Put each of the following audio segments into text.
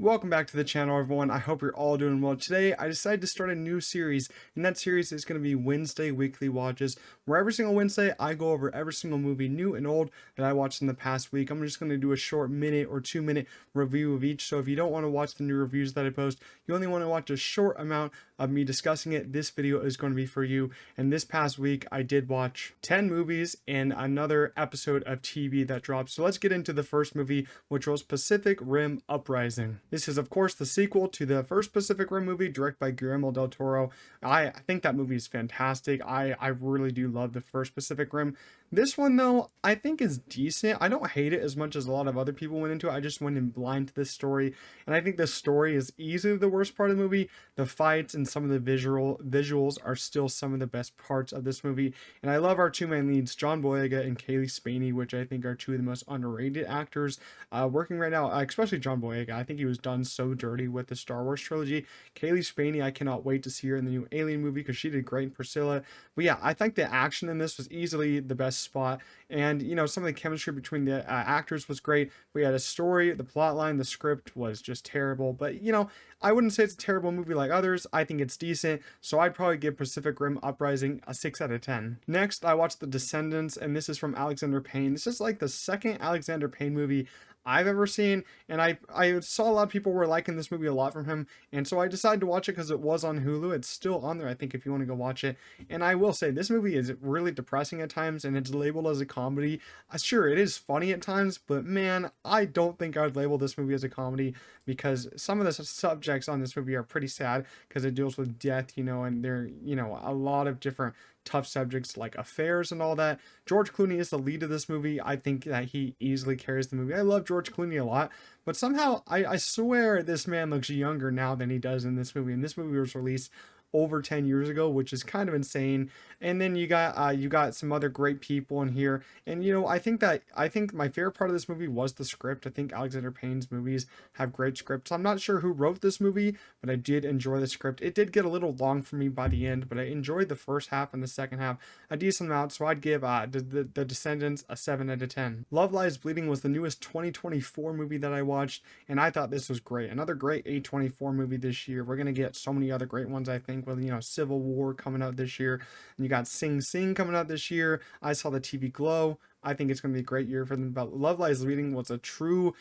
Welcome back to the channel, everyone. I hope you're all doing well. Today, I decided to start a new series, and that series is going to be Wednesday Weekly Watches, where every single Wednesday, I go over every single movie, new and old, that I watched in the past week. I'm just going to do a short minute or 2 minute review of each, so if you don't want to watch the new reviews that I post, you only want to watch a short amount of me discussing it, this video is going to be for you. And this past week, I did watch 10 movies and another episode of TV that dropped. So let's get into the first movie, which was Pacific Rim Uprising. This is, of course, the sequel to the first Pacific Rim movie, directed by Guillermo del Toro. I think that movie is fantastic. I really do love the first Pacific Rim. This one, though, I think is decent. I don't hate it as much as a lot of other people went into it. I just went in blind to this story, and I think the story is easily the worst part of the movie. The fights and some of the visuals are still some of the best parts of this movie, and I love our two main leads, John Boyega and Kaylee Spaney, which I think are two of the most underrated actors working right now, especially John Boyega. I think he was done so dirty with the Star Wars trilogy. Kaylee Spaney, I cannot wait to see her in the new Alien movie because she did great in Priscilla. But yeah, I think the action in this was easily the best spot, and some of the chemistry between the actors was great. We had a story, the plot line, the script was just terrible, but I wouldn't say it's a terrible movie like others. I think it's decent, so I'd probably give Pacific Rim Uprising a 6 out of 10. Next, I watched The Descendants, and this is from Alexander Payne. This is like the second Alexander Payne movie I've ever seen, and I saw a lot of people were liking this movie a lot from him, and so I decided to watch it because it was on Hulu. It's still on there, I think, if you want to go watch it. And I will say, this movie is really depressing at times, and it's labeled as a comedy. Sure, it is funny at times, but man, I don't think I would label this movie as a comedy, because some of the subjects on this movie are pretty sad, because it deals with death, and there, a lot of different tough subjects like affairs and all that. George Clooney is the lead of this movie. I think that he easily carries the movie. I love George Clooney a lot, but somehow I swear this man looks younger now than he does in this movie. And this movie was released over 10 years ago, which is kind of insane. And then you got some other great people in here, and I think my favorite part of this movie was the script. I think Alexander Payne's movies have great scripts. I'm not sure who wrote this movie, but I did enjoy the script. It did get a little long for me by the end, but I enjoyed the first half and the second half a decent amount, so I'd give the Descendants a 7 out of 10. Love Lies Bleeding was the newest 2024 movie that I watched, and I thought this was great. Another great A24 movie this year. We're gonna get so many other great ones, I think, with Civil War coming out this year, and you got Sing Sing coming out this year. I saw the TV Glow. I think it's going to be a great year for them. But Love Lies Bleeding was a true,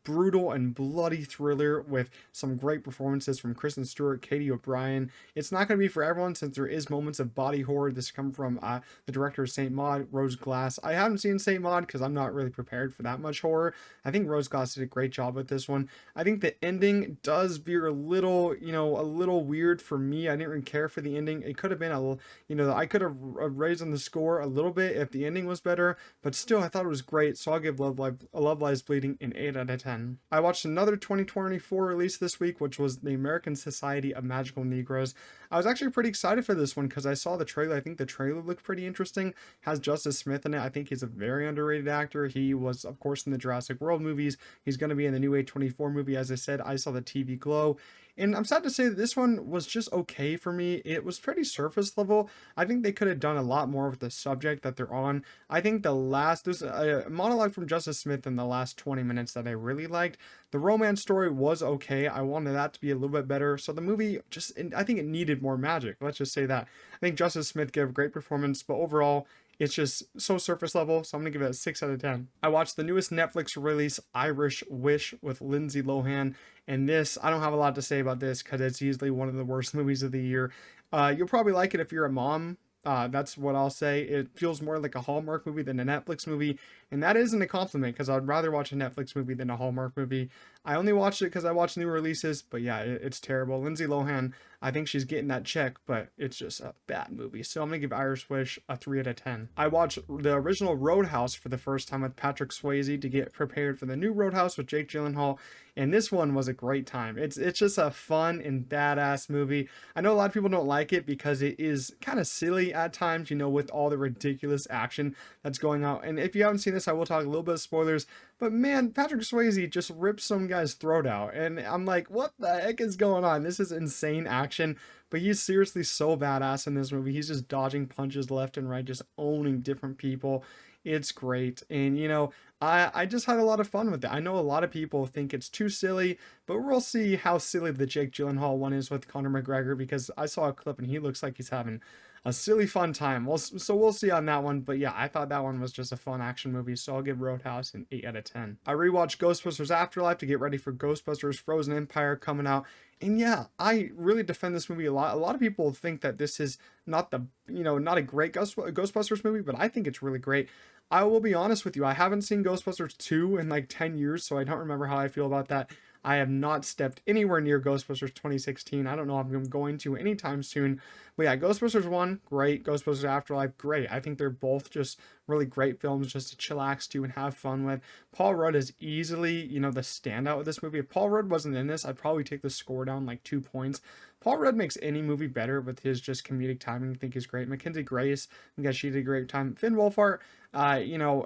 brutal and bloody thriller with some great performances from Kristen Stewart, Katie O'Brien. It's not going to be for everyone, since there is moments of body horror. This come from the director of Saint Maud, Rose Glass. I haven't seen Saint Maud because I'm not really prepared for that much horror. I think Rose Glass did a great job with this one. I think the ending does veer a little, a little weird for me. I didn't really care for the ending. It could have been I could have raised on the score a little bit if the ending was better. But still, I thought it was great, so I'll give Love Lies Bleeding an 8 out of 10. I watched another 2024 release this week, which was the American Society of Magical Negroes. I was actually pretty excited for this one because I saw the trailer. I think the trailer looked pretty interesting. Has Justice Smith in it. I think he's a very underrated actor. He was, of course, in the Jurassic World movies. He's going to be in the new A24 movie. As I said, I saw the TV Glow. And I'm sad to say that this one was just okay for me. It was pretty surface level. I think they could have done a lot more with the subject that they're on. I think there's a monologue from Justice Smith in the last 20 minutes that I really liked. The romance story was okay. I wanted that to be a little bit better. So the movie I think it needed more magic. Let's just say that. I think Justice Smith gave a great performance, but overall, it's just so surface level, so I'm going to give it a 6 out of 10. I watched the newest Netflix release, Irish Wish, with Lindsay Lohan, and this, I don't have a lot to say about this because it's easily one of the worst movies of the year. You'll probably like it if you're a mom. That's what I'll say. It feels more like a Hallmark movie than a Netflix movie, and that isn't a compliment because I'd rather watch a Netflix movie than a Hallmark movie. I only watched it because I watch new releases, but yeah, it's terrible. Lindsay Lohan, I think she's getting that check, but it's just a bad movie. So I'm going to give Irish Wish a 3 out of 10. I watched the original Roadhouse for the first time with Patrick Swayze to get prepared for the new Roadhouse with Jake Gyllenhaal, and this one was a great time. It's just a fun and badass movie. I know a lot of people don't like it because it is kind of silly at times, with all the ridiculous action that's going on. And if you haven't seen this, I will talk a little bit of spoilers, but man, Patrick Swayze just rips some guy's throat out, and I'm like, what the heck is going on? This is insane action, but he's seriously so badass in this movie. He's just dodging punches left and right, just owning different people. It's great. And I just had a lot of fun with it. I know a lot of people think it's too silly, but we'll see how silly the Jake Gyllenhaal one is with Conor McGregor, because I saw a clip and he looks like he's having a silly fun time. So we'll see on that one. But yeah, I thought that one was just a fun action movie, so I'll give Roadhouse an 8 out of 10. I rewatched Ghostbusters Afterlife to get ready for Ghostbusters Frozen Empire coming out. And yeah, I really defend this movie a lot. A lot of people think that this is not not a great Ghostbusters movie, but I think it's really great. I will be honest with you, I haven't seen Ghostbusters 2 in like 10 years, so I don't remember how I feel about that. I have not stepped anywhere near Ghostbusters 2016. I don't know if I'm going to anytime soon. But yeah, Ghostbusters 1, great. Ghostbusters Afterlife, great. I think they're both just really great films just to chillax to and have fun with. Paul Rudd is easily, the standout with this movie. If Paul Rudd wasn't in this, I'd probably take the score down like 2 points. Paul Rudd makes any movie better with his just comedic timing. I think he's great. Mackenzie Grace, I think she did a great time. Finn Wolfhard,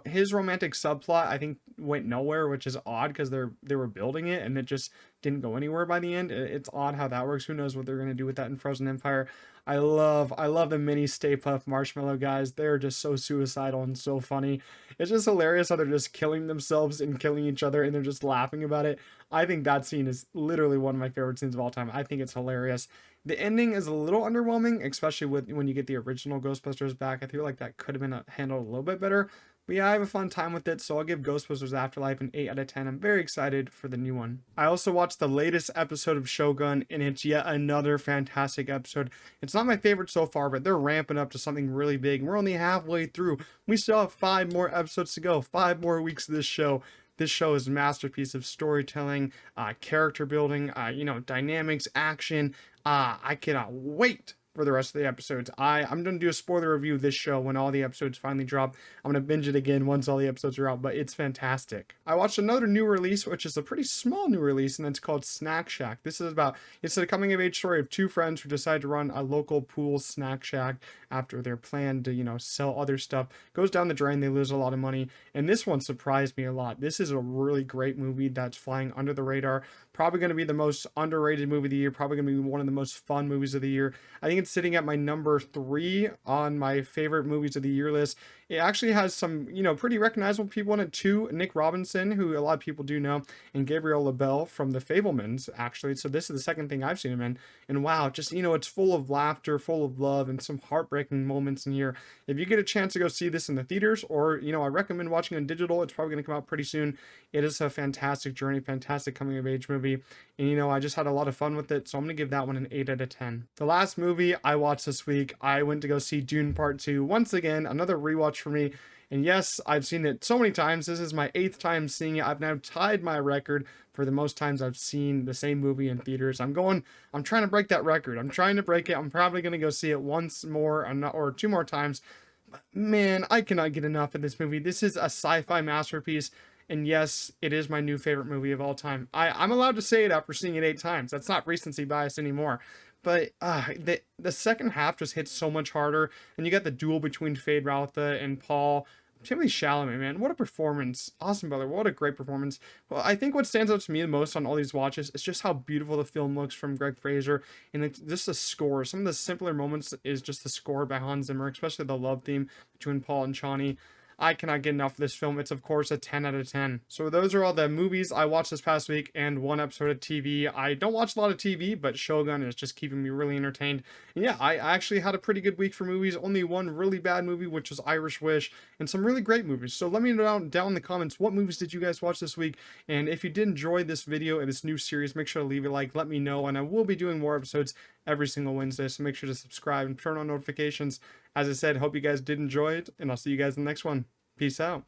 his romantic subplot I think went nowhere, which is odd because they were building it and it just didn't go anywhere by the end. It's odd how that works. Who knows what they're gonna do with that in Frozen Empire. I love the mini Stay Puft Marshmallow guys. They're just so suicidal and so funny. It's just hilarious how they're just killing themselves and killing each other and they're just laughing about it. I think that scene is literally one of my favorite scenes of all time. I think it's hilarious. The ending is a little underwhelming, especially when you get the original Ghostbusters back. I feel like that could have been handled a little bit better. But yeah, I have a fun time with it, so I'll give Ghostbusters Afterlife an 8 out of 10. I'm very excited for the new one. I also watched the latest episode of Shogun, and it's yet another fantastic episode. It's not my favorite so far, but they're ramping up to something really big. We're only halfway through. We still have 5 more episodes to go, 5 more weeks of this show. This show is a masterpiece of storytelling, character building, dynamics, action. I cannot wait for the rest of the episodes. I'm going to do a spoiler review of this show when all the episodes finally drop. I'm going to binge it again once all the episodes are out, but it's fantastic. I watched another new release, which is a pretty small new release, and it's called Snack Shack. It's a coming of age story of 2 friends who decide to run a local pool snack shack after their plan to, sell other stuff goes down the drain. They lose a lot of money, and this one surprised me a lot. This is a really great movie that's flying under the radar. Probably going to be the most underrated movie of the year. Probably going to be one of the most fun movies of the year. I think it's sitting at my number 3 on my favorite movies of the year list. It actually has some, pretty recognizable people in it too. Nick Robinson, who a lot of people do know, and Gabriel LaBelle from The Fabelmans, actually. So this is the second thing I've seen him in. And wow, just, it's full of laughter, full of love, and some heartbreaking moments in here. If you get a chance to go see this in the theaters, or, I recommend watching it on digital. It's probably going to come out pretty soon. It is a fantastic journey, fantastic coming of age movie. And, I just had a lot of fun with it. So I'm going to give that one an 8 out of 10. The last movie I watched this week, I went to go see Dune Part 2. Once again, another rewatch for me. And yes, I've seen it so many times. This is my 8th time seeing it. I've now tied my record for the most times I've seen the same movie in theaters. I'm trying to break that record. I'm trying to break it. I'm probably going to go see it once more or 2 more times. But man, I cannot get enough of this movie. This is a sci-fi masterpiece. And yes, it is my new favorite movie of all time. I'm allowed to say it after seeing it 8 times. That's not recency bias anymore. But the second half just hits so much harder. And you got the duel between Fade Routha and Paul. Timothy Chalamet, man, what a performance. Austin Butler, what a great performance. Well, I think what stands out to me the most on all these watches is just how beautiful the film looks from Greg Fraser. And it's just the score. Some of the simpler moments is just the score by Hans Zimmer, especially the love theme between Paul and Chani. I cannot get enough of this film. It's, of course, a 10 out of 10. So those are all the movies I watched this past week and 1 episode of TV. I don't watch a lot of TV, but Shogun is just keeping me really entertained. And yeah, I actually had a pretty good week for movies. Only 1 really bad movie, which was Irish Wish, and some really great movies. So let me know down in the comments, what movies did you guys watch this week? And if you did enjoy this video and this new series, make sure to leave a like, let me know. And I will be doing more episodes every single Wednesday, so make sure to subscribe and turn on notifications. As I said, hope you guys did enjoy it, and I'll see you guys in the next one. Peace out.